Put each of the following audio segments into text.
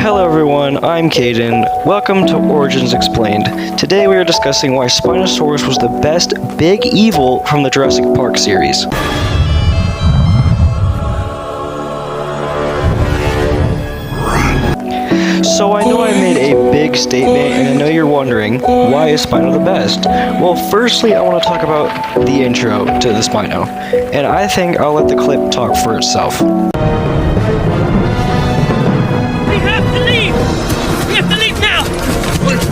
Hello everyone, I'm Caden. Welcome to Origins Explained. Today we are discussing why Spinosaurus was the best big evil from the Jurassic Park series. So I know I made a big statement, and I know you're wondering, why is Spino the best? Well, firstly, I want to talk about the intro to the Spino, and I think I'll let the clip talk for itself. We have to leave! We have to leave now! What's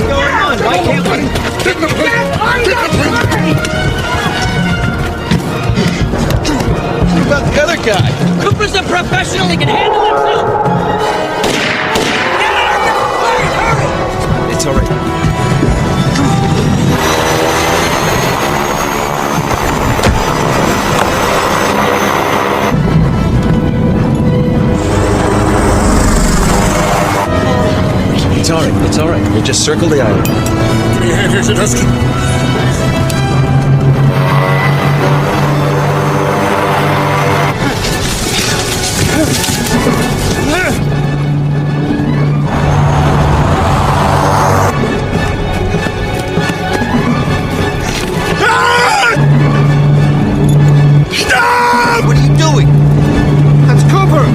going on? Why can't we? Get the plane! What about the other guy? Cooper's a professional, he can handle himself! Get out of the plane, hurry! It's alright. It's alright. We'll just circle the island. Give me a hand here, Zadusky. Stop! What are you doing? That's Cooper!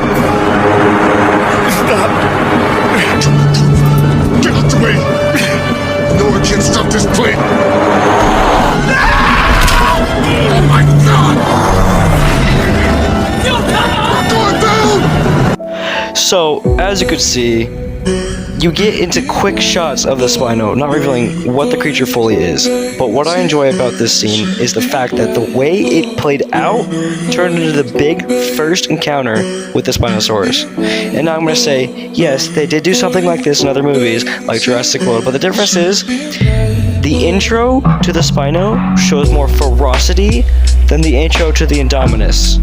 Stop! Get out the way! No one can stop this plane! Oh my god! Going down! So, as you could see, you get into quick shots of the Spino, not revealing what the creature fully is. But what I enjoy about this scene is the fact that the way it played out turned into the big first encounter with the Spinosaurus. And now I'm going to say, yes, they did do something like this in other movies, like Jurassic World, but the difference is, the intro to the Spino shows more ferocity than the intro to the Indominus.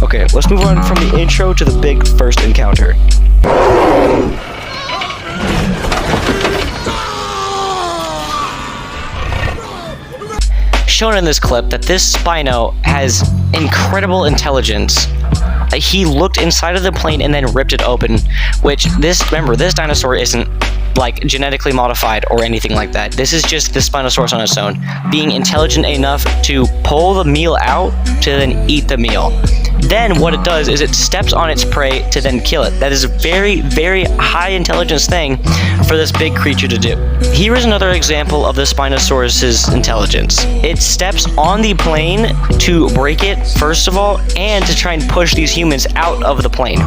Okay, let's move on from the intro to the big first encounter. Shown in this clip that this Spino has incredible intelligence. He looked inside of the plane and then ripped it open, which this dinosaur isn't like genetically modified or anything like that. This is just the Spinosaurus on its own, being intelligent enough to pull the meal out to then eat the meal. Then what it does is it steps on its prey to then kill it. That is a very, very high intelligence thing for this big creature to do. Here is another example of the Spinosaurus's intelligence. It steps on the plane to break it, first of all, and to try and push these humans out of the plane,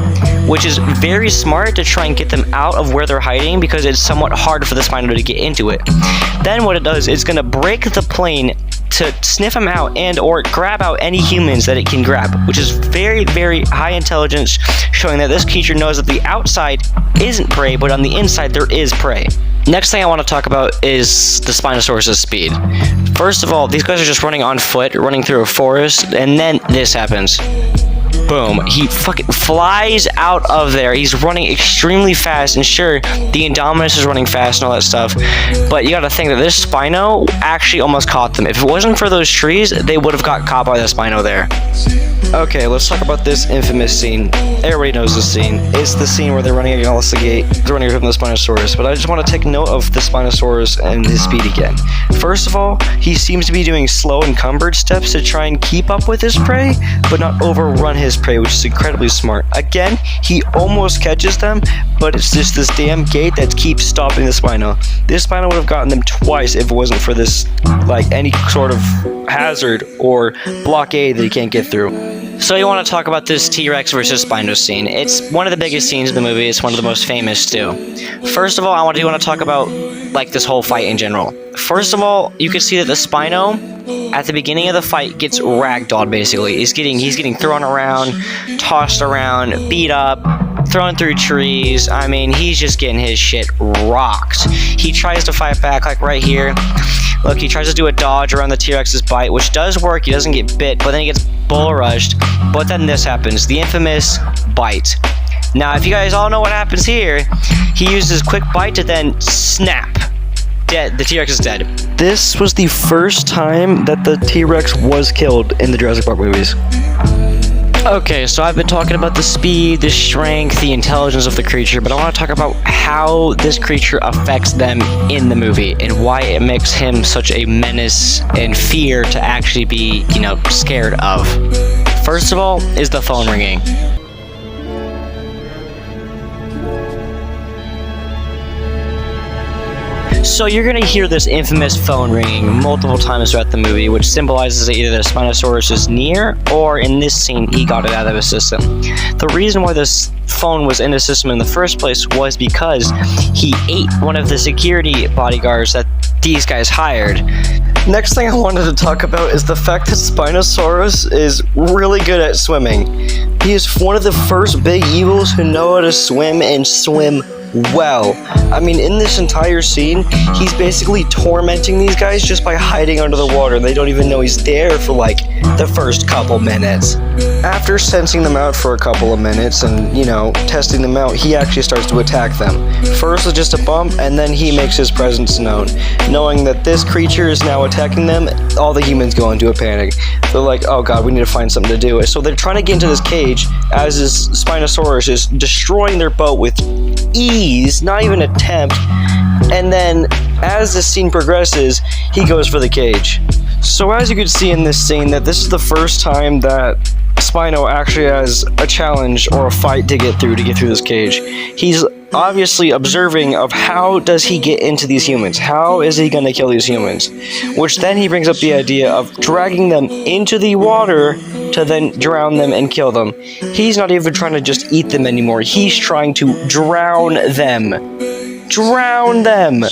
which is very smart to try and get them out of where they're hiding because it's somewhat hard for the Spino to get into it. Then what it does is it's going to break the plane to sniff them out and or grab out any humans that it can grab, which is very, very high intelligence, showing that this creature knows that the outside isn't prey, but on the inside there is prey. Next thing I want to talk about is the Spinosaurus' speed. First of all, these guys are just running on foot, running through a forest, and then this happens. Boom. He fucking flies out of there. He's running extremely fast, and sure, the Indominus is running fast and all that stuff, but you gotta think that this Spino actually almost caught them. If it wasn't for those trees, they would have got caught by the Spino there. Okay, let's talk about this infamous scene. Everybody knows this scene. It's the scene where they're running against the gate, they're running from the Spinosaurus, but I just want to take note of the Spinosaurus and his speed again. First of all, he seems to be doing slow encumbered steps to try and keep up with his prey, but not overrun his prey, which is incredibly smart. Again, he almost catches them, but it's just this damn gate that keeps stopping the Spino. This Spino would have gotten them twice if it wasn't for this, like, any sort of hazard or blockade that he can't get through. So you want to talk about this T-Rex versus Spino scene. It's one of the biggest scenes in the movie. It's one of the most famous too. First of all, I want to talk about like this whole fight in general. First of all, you can see that the Spino at the beginning of the fight gets ragdolled basically. He's getting thrown around, tossed around, beat up, thrown through trees. I mean, he's just getting his shit rocked. He tries to fight back, like right here. Look, he tries to do a dodge around the T-Rex's bite, which does work. He doesn't get bit, but then he gets bull rushed. But then this happens, the infamous bite. Now, if you guys all know what happens here, he uses quick bite to then snap. Dead. The T-Rex is dead. This was the first time that the T-Rex was killed in the Jurassic Park movies. Okay, so I've been talking about the speed, the strength, the intelligence of the creature, but I want to talk about how this creature affects them in the movie and why it makes him such a menace and fear to actually be, scared of. First of all is the phone ringing. So you're going to hear this infamous phone ringing multiple times throughout the movie, which symbolizes that either the Spinosaurus is near, or in this scene, he got it out of his system. The reason why this phone was in the system in the first place was because he ate one of the security bodyguards that these guys hired. Next thing I wanted to talk about is the fact that Spinosaurus is really good at swimming. He is one of the first big evils who know how to swim and swim well. I mean, in this entire scene, he's basically tormenting these guys just by hiding under the water. They don't even know he's there for like the first couple minutes. After sensing them out for a couple of minutes and, testing them out, he actually starts to attack them. First with just a bump, and then he makes his presence known. Knowing that this creature is now attacking them, all the humans go into a panic. They're like, oh god, we need to find something to do. So they're trying to get into this cage as this Spinosaurus is destroying their boat with ease, not even attempt. And then as the scene progresses, he goes for the cage. So as you can see in this scene, that this is the first time that Spino actually has a challenge or a fight to get through this cage. He's obviously observing of how does he get into these humans? How is he going to kill these humans? Which then he brings up the idea of dragging them into the water to then drown them and kill them. He's not even trying to just eat them anymore. He's trying to drown them. Drown them!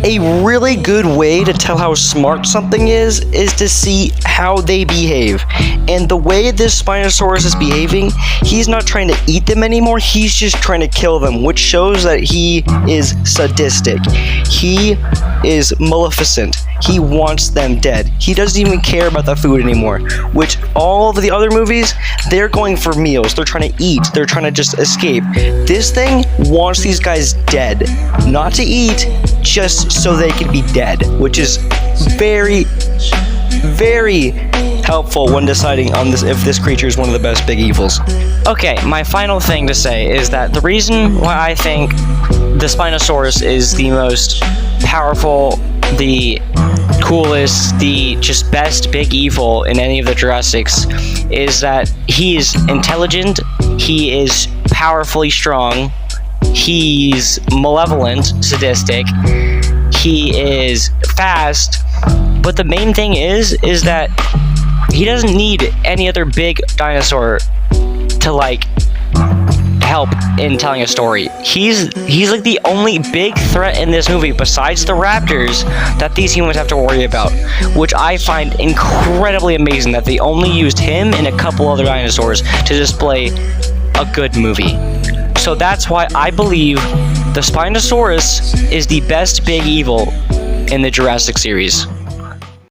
A really good way to tell how smart something is to see how they behave. And the way this Spinosaurus is behaving, he's not trying to eat them anymore, he's just trying to kill them, which shows that he is sadistic. He is maleficent. He wants them dead. He doesn't even care about the food anymore, which all of the other movies, they're going for meals. They're trying to eat. They're trying to just escape. This thing wants these guys dead. Not to eat, just so they can be dead, which is very, very helpful when deciding on this if this creature is one of the best big evils. Okay, my final thing to say is that the reason why I think the Spinosaurus is the most powerful, the coolest, the just best big evil in any of the Jurassics is that he is intelligent, he is powerfully strong, he's malevolent, sadistic, he is fast, but the main thing is that he doesn't need any other big dinosaur to help in telling a story. He's like the only big threat in this movie besides the raptors that these humans have to worry about, which I find incredibly amazing that they only used him and a couple other dinosaurs to display a good movie. So that's why I believe the Spinosaurus is the best big evil in the Jurassic series.